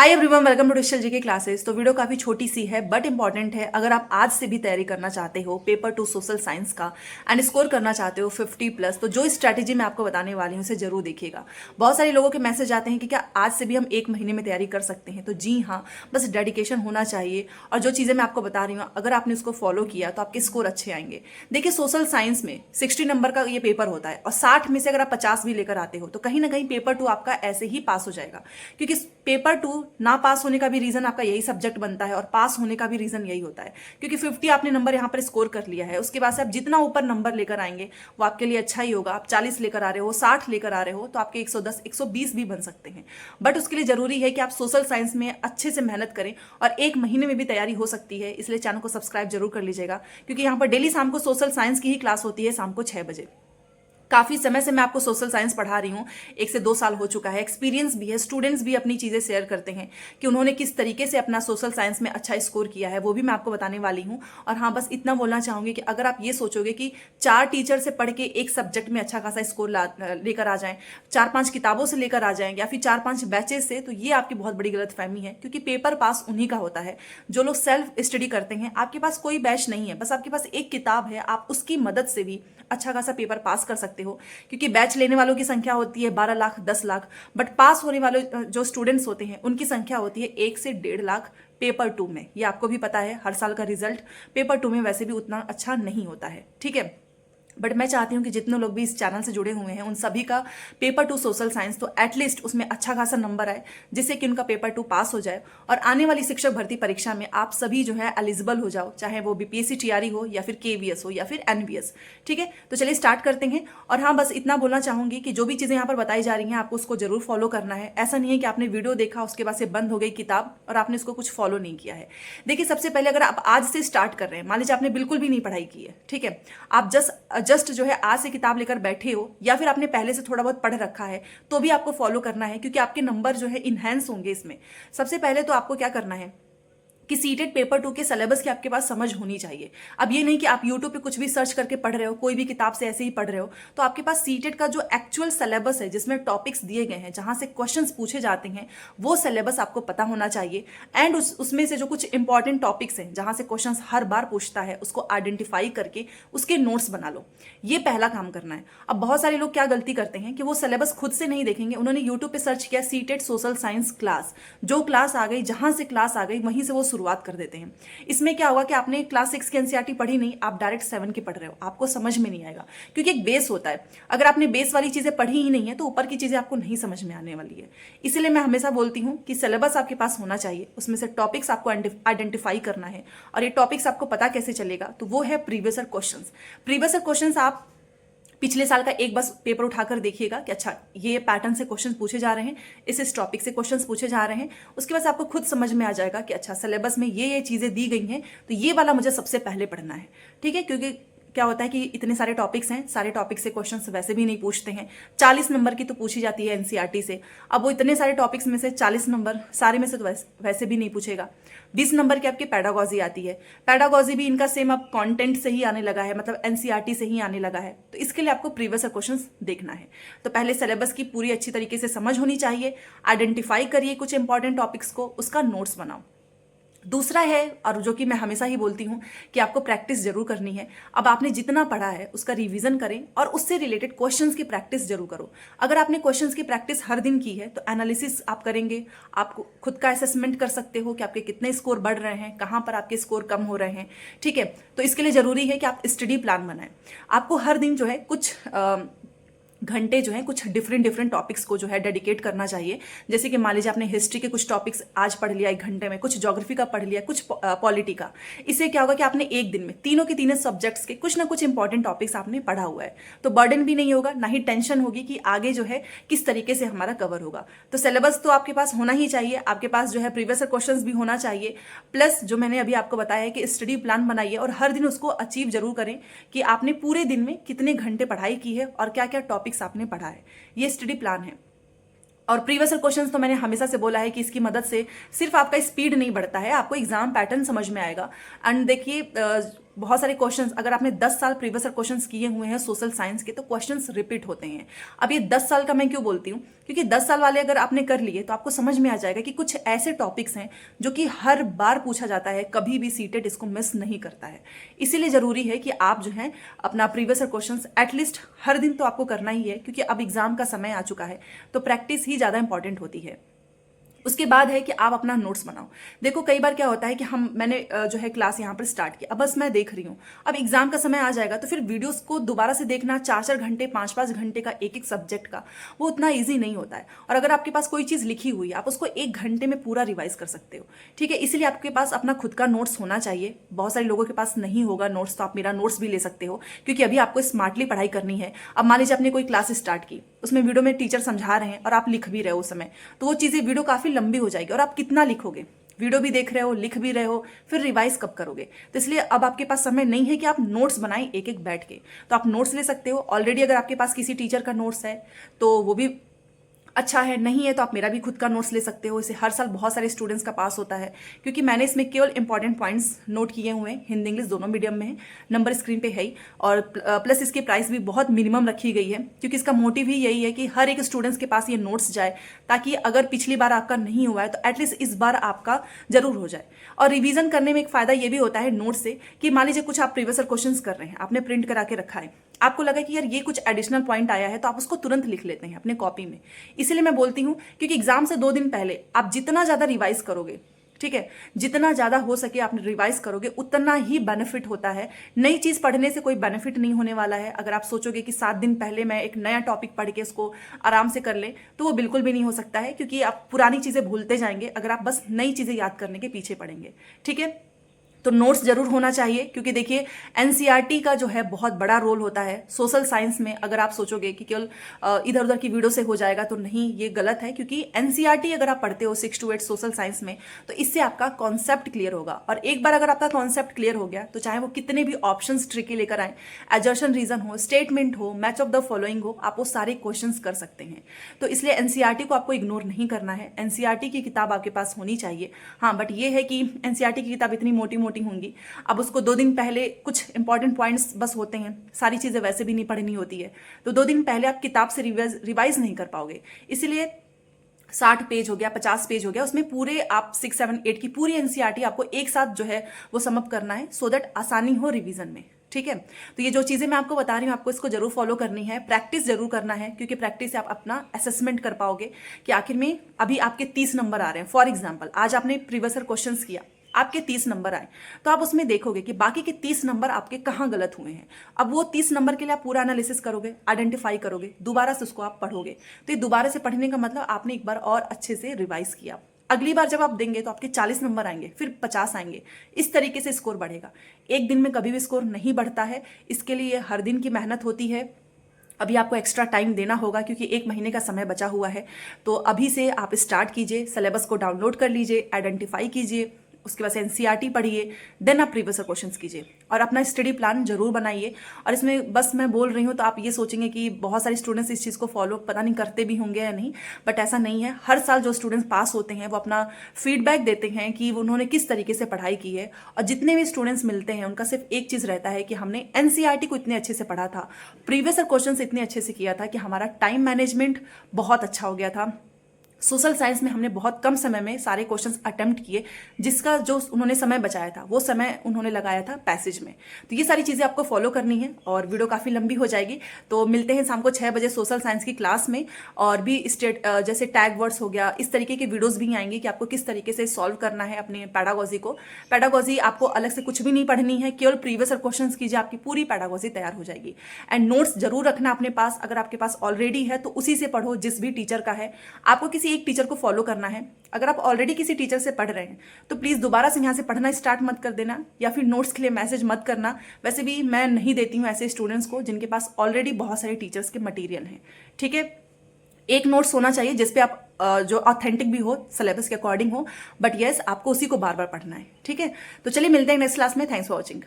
Hi everyone, welcome to digital GK classes. तो video काफ़ी छोटी सी है बट इंपॉर्टेंट है। अगर आप आज से भी तैयारी करना चाहते हो पेपर 2 सोशल साइंस का एंड स्कोर करना चाहते हो 50+, तो जो स्ट्रैटेजी मैं आपको बताने वाली हूँ उसे जरूर देखिएगा। बहुत सारे लोगों के मैसेज आते हैं कि क्या आज से भी हम 1 महीने में तैयारी कर सकते हैं। तो जी हाँ, बस डेडिकेशन होना चाहिए और जो चीज़ें मैं आपको बता रही हूँ अगर आपने उसको फॉलो किया तो आपके स्कोर अच्छे आएंगे। देखिए, सोशल साइंस में 60 नंबर का ये पेपर होता है और 60 में से अगर आप 50 भी लेकर आते हो तो कहीं ना कहीं पेपर 2 आपका ऐसे ही पास हो जाएगा। क्योंकि पेपर 2 ना पास होने का भी रीजन आपका यही सब्जेक्ट बनता है और पास होने का भी रीजन यही होता है। क्योंकि 50 आपने नंबर यहाँ पर स्कोर कर लिया है, उसके बाद से आप जितना ऊपर नंबर लेकर आएंगे वो आपके लिए अच्छा ही होगा। आप 40 लेकर आ रहे हो, 60 लेकर आ रहे हो, तो आपके 110 120 भी बन सकते हैं। बट उसके लिए जरूरी है कि आप सोशल साइंस में अच्छे से मेहनत करें और 1 महीने में भी तैयारी हो सकती है। इसलिए चैनल को सब्सक्राइब जरूर कर लीजिएगा, क्योंकि यहाँ पर डेली शाम को सोशल साइंस की ही क्लास होती है, शाम को 6 बजे। काफ़ी समय से मैं आपको सोशल साइंस पढ़ा रही हूँ, 1 से 2 साल हो चुका है। एक्सपीरियंस भी है, स्टूडेंट्स भी अपनी चीज़ें शेयर करते हैं कि उन्होंने किस तरीके से अपना सोशल साइंस में अच्छा स्कोर किया है, वो भी मैं आपको बताने वाली हूँ। और हाँ, बस इतना बोलना चाहूँगी कि अगर आप ये सोचोगे कि 4 टीचर से पढ़ के एक सब्जेक्ट में अच्छा खासा स्कोर लेकर आ जाएं, 4-5 किताबों से लेकर आ जाएं या फिर 4-5 बैचेस से, तो ये आपकी बहुत बड़ी गलतफहमी है। क्योंकि पेपर पास उन्हीं का होता है जो लोग सेल्फ स्टडी करते हैं। आपके पास कोई बैच नहीं है, बस आपके पास एक किताब है, आप उसकी मदद से भी अच्छा खासा पेपर पास कर सकते हो। क्योंकि बैच लेने वालों की संख्या होती है 12 लाख 10 लाख, बट पास होने वाले जो स्टूडेंट्स होते हैं उनकी संख्या होती है 1 से 1.5 लाख पेपर 2 में। ये आपको भी पता है, हर साल का रिजल्ट पेपर 2 में वैसे भी उतना अच्छा नहीं होता है, ठीक है। बट मैं चाहती हूँ कि जितने लोग भी इस चैनल से जुड़े हुए हैं उन सभी का पेपर 2 सोशल साइंस तो एटलीस्ट उसमें अच्छा खासा नंबर आए, जिससे कि उनका पेपर 2 पास हो जाए और आने वाली शिक्षक भर्ती परीक्षा में आप सभी जो है एलिजिबल हो जाओ, चाहे वो बीपीएससी टीआरई हो या फिर केवीएस हो या फिर एनवीएस। ठीक है, तो चलिए स्टार्ट करते हैं। और हाँ, बस इतना बोलना चाहूंगी कि जो भी चीज़ें यहाँ पर बताई जा रही हैं आपको उसको जरूर फॉलो करना है। ऐसा नहीं है कि आपने वीडियो देखा उसके बाद से बंद हो गई किताब और आपने इसको कुछ फॉलो नहीं किया है। देखिए, सबसे पहले अगर आप आज से स्टार्ट कर रहे हैं, मान लीजिए आपने बिल्कुल भी नहीं पढ़ाई की है, ठीक है, आप जस्ट जो है आज से किताब लेकर बैठे हो या फिर आपने पहले से थोड़ा बहुत पढ़ रखा है, तो भी आपको फॉलो करना है, क्योंकि आपके नंबर जो है इनहेंस होंगे इसमें। सबसे पहले तो आपको क्या करना है कि सीटेट पेपर 2 के सिलेबस की आपके पास समझ होनी चाहिए। अब ये नहीं कि आप यूट्यूब पे कुछ भी सर्च करके पढ़ रहे हो, कोई भी किताब से ऐसे ही पढ़ रहे हो। तो आपके पास सीटेट का जो एक्चुअल सिलेबस है, जिसमें टॉपिक्स दिए गए हैं, जहां से क्वेश्चंस पूछे जाते हैं, वो सिलेबस आपको पता होना चाहिए। एंड उसमें से जो कुछ इंपॉर्टेंट टॉपिक्स हैं जहां से क्वेश्चन हर बार पूछता है, उसको आइडेंटिफाई करके उसके नोट्स बना लो। ये पहला काम करना है। अब बहुत सारे लोग क्या गलती करते हैं कि वो सिलेबस खुद से नहीं देखेंगे, उन्होंने यूट्यूब पे सर्च किया सीटेट सोशल साइंस क्लास, जो क्लास आ गई, जहां से क्लास आ गई वहीं से वो शुरुआत कर देते हैं। इसमें क्या होगा कि आपने क्लास 6 की एनसीईआरटी पढ़ी नहीं, आप डायरेक्ट 7 की पढ़ रहे हो, आपको समझ में नहीं आएगा। क्योंकि एक बेस होता है, अगर आपने बेस वाली चीजें पढ़ी ही नहीं है तो ऊपर की चीजें आपको नहीं समझ में आने वाली है। इसलिए मैं हमेशा बोलती हूँ कि सिलेबस आपके पास होना चाहिए, उसमें से टॉपिक्स आपको आइडेंटिफाई करना है। और ये टॉपिक्स आपको पता कैसे चलेगा, तो वो है previous year questions. Previous year questions आप पिछले साल का एक बस पेपर उठाकर देखिएगा कि अच्छा ये पैटर्न से क्वेश्चन पूछे जा रहे हैं, इस टॉपिक से क्वेश्चंस पूछे जा रहे हैं। उसके बाद आपको खुद समझ में आ जाएगा कि अच्छा सिलेबस में ये चीज़ें दी गई हैं, तो ये वाला मुझे सबसे पहले पढ़ना है। ठीक है, क्योंकि क्या होता है कि इतने सारे टॉपिक्स हैं, सारे टॉपिक से क्वेश्चंस वैसे भी नहीं पूछते हैं। 40 नंबर की तो पूछी जाती है एनसीईआरटी से। अब वो इतने सारे टॉपिक्स में से 40 नंबर सारे में से तो वैसे भी नहीं पूछेगा। 20 नंबर की आपकी पैडागॉजी आती है, पैडागॉजी भी इनका सेम अब कंटेंट से ही आने लगा है, मतलब एनसीईआरटी से ही आने लगा है। तो इसके लिए आपको प्रीवियस क्वेश्चंस देखना है। तो पहले सिलेबस की पूरी अच्छी तरीके से समझ होनी चाहिए, आइडेंटिफाई करिए कुछ इंपॉर्टेंट टॉपिक्स को, उसका नोट्स बनाओ। दूसरा है, और जो कि मैं हमेशा ही बोलती हूं, कि आपको प्रैक्टिस जरूर करनी है। अब आपने जितना पढ़ा है उसका रिवीजन करें और उससे रिलेटेड क्वेश्चंस की प्रैक्टिस जरूर करो। अगर आपने क्वेश्चंस की प्रैक्टिस हर दिन की है तो एनालिसिस आप करेंगे, आप खुद का असेसमेंट कर सकते हो कि आपके कितने स्कोर बढ़ रहे हैं, कहाँ पर आपके स्कोर कम हो रहे हैं। ठीक है, तो इसके लिए जरूरी है कि आप स्टडी प्लान बनाएं। आपको हर दिन जो है कुछ घंटे जो है कुछ डिफरेंट टॉपिक्स को जो है डेडिकेट करना चाहिए। जैसे कि मान लीजिए आपने हिस्ट्री के कुछ टॉपिक्स आज पढ़ लिया 1 घंटे में, कुछ ज्योग्राफी का पढ़ लिया, कुछ पॉलिटी का। इससे क्या होगा कि आपने एक दिन में तीनों के तीनों सब्जेक्ट्स के कुछ ना कुछ इंपॉर्टेंट टॉपिक्स आपने पढ़ा हुआ है। तो बर्डन भी नहीं होगा, ना ही टेंशन होगी कि आगे जो है किस तरीके से हमारा कवर होगा। तो सिलेबस तो आपके पास होना ही चाहिए, आपके पास जो है प्रीवियस क्वेश्चन भी होना चाहिए, प्लस जो मैंने अभी आपको बताया है कि स्टडी प्लान बनाइए और हर दिन उसको अचीव जरूर करें कि आपने पूरे दिन में कितने घंटे पढ़ाई की है और क्या क्या टॉपिक्स आपने पढ़ा है। ये स्टडी प्लान है। और प्रीवियस क्वेश्चंस तो मैंने हमेशा से बोला है कि इसकी मदद से सिर्फ आपका स्पीड नहीं बढ़ता है, आपको एग्जाम पैटर्न समझ में आएगा। एंड देखिए, बहुत सारे क्वेश्चंस, अगर आपने 10 साल प्रीवियस क्वेश्चंस किए हुए हैं सोशल साइंस के, तो क्वेश्चंस रिपीट होते हैं। अब ये 10 साल का मैं क्यों बोलती हूँ, क्योंकि 10 साल वाले अगर आपने कर लिए तो आपको समझ में आ जाएगा कि कुछ ऐसे टॉपिक्स हैं जो कि हर बार पूछा जाता है, कभी भी सीटेट इसको मिस नहीं करता है। इसीलिए जरूरी है कि आप जो है अपना प्रीवियस क्वेश्चंस एटलीस्ट हर दिन तो आपको करना ही है, क्योंकि अब एग्जाम का समय आ चुका है, तो प्रैक्टिस ही ज़्यादा इंपॉर्टेंट होती है। उसके बाद है कि आप अपना नोट्स बनाओ। देखो कई बार क्या होता है कि मैंने जो है क्लास यहाँ पर स्टार्ट की, अब बस मैं देख रही हूँ, अब एग्जाम का समय आ जाएगा तो फिर वीडियोस को दोबारा से देखना 4-4 घंटे 5-5 घंटे का एक एक सब्जेक्ट का, वो उतना ईजी नहीं होता है। और अगर आपके पास कोई चीज़ लिखी हुई है, आप उसको 1 घंटे में पूरा रिवाइज कर सकते हो, ठीक है। इसीलिए आपके पास अपना खुद का नोट्स होना चाहिए। बहुत सारे लोगों के पास नहीं होगा नोट्स, तो आप मेरा नोट्स भी ले सकते हो, क्योंकि अभी आपको स्मार्टली पढ़ाई करनी है। अब मान लीजिए आपने कोई क्लास स्टार्ट की, उसमें वीडियो में टीचर समझा रहे हैं और आप लिख भी रहे हो उस समय, तो वो चीज़ें वीडियो काफ़ी लंबी हो जाएगी और आप कितना लिखोगे, वीडियो भी देख रहे हो, लिख भी रहे हो, फिर रिवाइज कब करोगे। तो इसलिए अब आपके पास समय नहीं है कि आप नोट्स बनाएं एक एक बैठ के, तो आप नोट्स ले सकते हो। ऑलरेडी अगर आपके पास किसी टीचर का नोट्स है तो वो भी अच्छा है, नहीं है तो आप मेरा भी खुद का नोट्स ले सकते हो। इसे हर साल बहुत सारे स्टूडेंट्स का पास होता है, क्योंकि मैंने इसमें केवल इंपॉर्टेंट पॉइंट्स नोट किए हुए हैं। हिंदी इंग्लिश दोनों मीडियम में है, नंबर स्क्रीन पे है ही, और प्लस इसकी प्राइस भी बहुत मिनिमम रखी गई है, क्योंकि इसका मोटिव ही यही है कि हर एक स्टूडेंट्स के पास ये नोट्स जाए, ताकि अगर पिछली बार आपका नहीं हुआ है तो एटलीस्ट इस बार आपका जरूर हो जाए। और रिवीजन करने में एक फायदा ये भी होता है नोट से, कि मान लीजिए कुछ आप प्रीवियस क्वेश्चन कर रहे हैं, आपने प्रिंट करा के रखा है, आपको लगा कि यार ये कुछ एडिशनल पॉइंट आया है, तो आप उसको तुरंत लिख लेते हैं अपने कॉपी में। इसीलिए मैं बोलती हूँ, क्योंकि एग्जाम से 2 दिन पहले आप जितना ज्यादा रिवाइज करोगे, ठीक है, जितना ज्यादा हो सके आप रिवाइज करोगे, उतना ही बेनिफिट होता है। नई चीज पढ़ने से कोई बेनिफिट नहीं होने वाला है। अगर आप सोचोगे कि 7 दिन पहले मैं एक नया टॉपिक पढ़ के उसको आराम से कर ले, तो वो बिल्कुल भी नहीं हो सकता है, क्योंकि आप पुरानी चीजें भूलते जाएंगे अगर आप बस नई चीजें याद करने के पीछे पड़ेंगे, ठीक है। तो नोट्स जरूर होना चाहिए, क्योंकि देखिए एनसीईआरटी का जो है बहुत बड़ा रोल होता है सोशल साइंस में। अगर आप सोचोगे कि केवल इधर उधर की वीडियो से हो जाएगा, तो नहीं, ये गलत है। क्योंकि एनसीईआरटी अगर आप पढ़ते हो 6 to 8 सोशल साइंस में, तो इससे आपका कॉन्सेप्ट क्लियर होगा। और एक बार अगर आपका कॉन्सेप्ट क्लियर हो गया, तो चाहे वो कितने भी ऑप्शंस ट्रिकी लेकर आए, एजर्शन रीजन हो, स्टेटमेंट हो, मैच ऑफ द फॉलोइंग हो, आप वो सारे क्वेश्चंस कर सकते हैं। तो इसलिए एनसीईआरटी को आपको इग्नोर नहीं करना है। एनसीईआरटी की किताब आपके पास होनी चाहिए। हाँ, बट ये है कि एनसीईआरटी की किताब इतनी मोटी मोटी होंगी, अब उसको 2 दिन पहले कुछ इंपॉर्टेंट पॉइंट्स बस होते हैं, सारी चीजें वैसे भी नहीं पढ़नी होती है, तो 2 दिन पहले आप किताब से रिवाइज नहीं कर पाओगे। इसीलिए 60 पेज हो गया, 50 पेज हो गया, उसमें पूरे आप 6, 7, 8 की पूरी एनसीईआरटी आपको एक साथ जो है वो समअप करना है, सो दैट आसानी हो रिवीजन में, ठीक है। तो ये जो चीजें मैं आपको बता रही हूँ, आपको इसको जरूर फॉलो करनी है, प्रैक्टिस जरूर करना है, क्योंकि प्रैक्टिस से आप अपना असेसमेंट कर पाओगे कि आखिर में अभी आपके 30 नंबर आ रहे हैं। फॉर एग्जाम्पल, आज आपने प्रीवियस क्वेश्चन किया, आपके 30 नंबर आए, तो आप उसमें देखोगे कि बाकी के 30 नंबर आपके कहाँ गलत हुए हैं। अब वो 30 नंबर के लिए आप पूरा एनालिसिस करोगे, आइडेंटिफाई करोगे, दोबारा से उसको आप पढ़ोगे। तो ये दोबारा से पढ़ने का मतलब आपने एक बार और अच्छे से रिवाइज किया। अगली बार जब आप देंगे तो आपके 40 नंबर आएंगे, फिर 50 आएंगे, इस तरीके से स्कोर बढ़ेगा। एक दिन में कभी भी स्कोर नहीं बढ़ता है, इसके लिए हर दिन की मेहनत होती है। अभी आपको एक्स्ट्रा टाइम देना होगा, क्योंकि 1 महीने का समय बचा हुआ है। तो अभी से आप स्टार्ट कीजिए, सिलेबस को डाउनलोड कर लीजिए, आइडेंटिफाई कीजिए, उसके बाद एनसीईआरटी पढ़िए, देन आप प्रीवियस क्वेश्चंस कीजिए और अपना स्टडी प्लान जरूर बनाइए। और इसमें बस मैं बोल रही हूँ तो आप ये सोचेंगे कि बहुत सारे स्टूडेंट्स इस चीज़ को फॉलो पता नहीं करते भी होंगे या नहीं, बट ऐसा नहीं है। हर साल जो स्टूडेंट्स पास होते हैं वो अपना फीडबैक देते हैं कि उन्होंने किस तरीके से पढ़ाई की है, और जितने भी स्टूडेंट्स मिलते हैं उनका सिर्फ एक चीज़ रहता है कि हमने एनसीईआरटी को इतने अच्छे से पढ़ा था, प्रीवियस क्वेश्चन इतने अच्छे से किया था कि हमारा टाइम मैनेजमेंट बहुत अच्छा हो गया था। सोशल साइंस में हमने बहुत कम समय में सारे क्वेश्चंस अटेम्प्ट किए, जिसका जो उन्होंने समय बचाया था वो समय उन्होंने लगाया था पैसेज में। तो ये सारी चीज़ें आपको फॉलो करनी है, और वीडियो काफ़ी लंबी हो जाएगी। तो मिलते हैं शाम को 6 बजे सोशल साइंस की क्लास में, और भी जैसे टैग वर्ड्स हो गया, इस तरीके के वीडियोज़ भी आएंगे कि आपको किस तरीके से सॉल्व करना है अपने पैडागोजी को। पैडागोजी आपको अलग से कुछ भी नहीं पढ़नी है, केवल प्रीवियस क्वेश्चन कीजिए, आपकी पूरी पैडागोजी तैयार हो जाएगी। एंड नोट्स जरूर रखना अपने पास, अगर आपके पास ऑलरेडी है तो उसी से पढ़ो, जिस भी टीचर का है। आपको किसी एक टीचर को फॉलो करना है। अगर आप ऑलरेडी किसी टीचर से पढ़ रहे हैं तो प्लीज दोबारा से यहाँ से पढ़ना स्टार्ट मत कर देना, या फिर नोट्स के लिए मैसेज मत करना। वैसे भी मैं नहीं देती हूँ ऐसे स्टूडेंट्स को जिनके पास ऑलरेडी बहुत सारे टीचर्स के मटेरियल हैं, ठीक है। एक नोट्स होना चाहिए जिसपे आप जो ऑथेंटिक भी हो, सिलेबस के अकॉर्डिंग हो, बट यस आपको उसी को बार बार पढ़ना है, ठीक है। तो चलिए मिलते हैं नेक्स्ट क्लास में। Thanks for watching.